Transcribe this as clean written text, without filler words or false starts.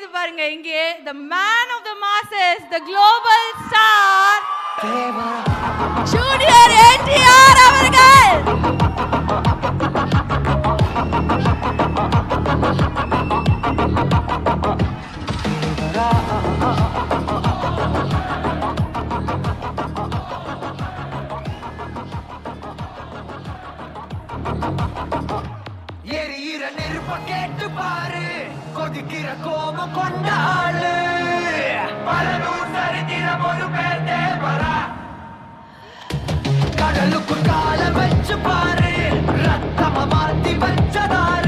இது பாருங்க இங்கே the man of the masses, the global star junior NTR அவர்கள். எரியிற நெருப்ப கேட்டு பாரு, கொதிக்கிற கோபம் கொண்டாளு, பலனூர் சரித்திரம் ஒரு பேர் தேவரா, கடலுக்கு கால வச்சு பாரு, ரத்தம மாத்தி வச்சதாரு.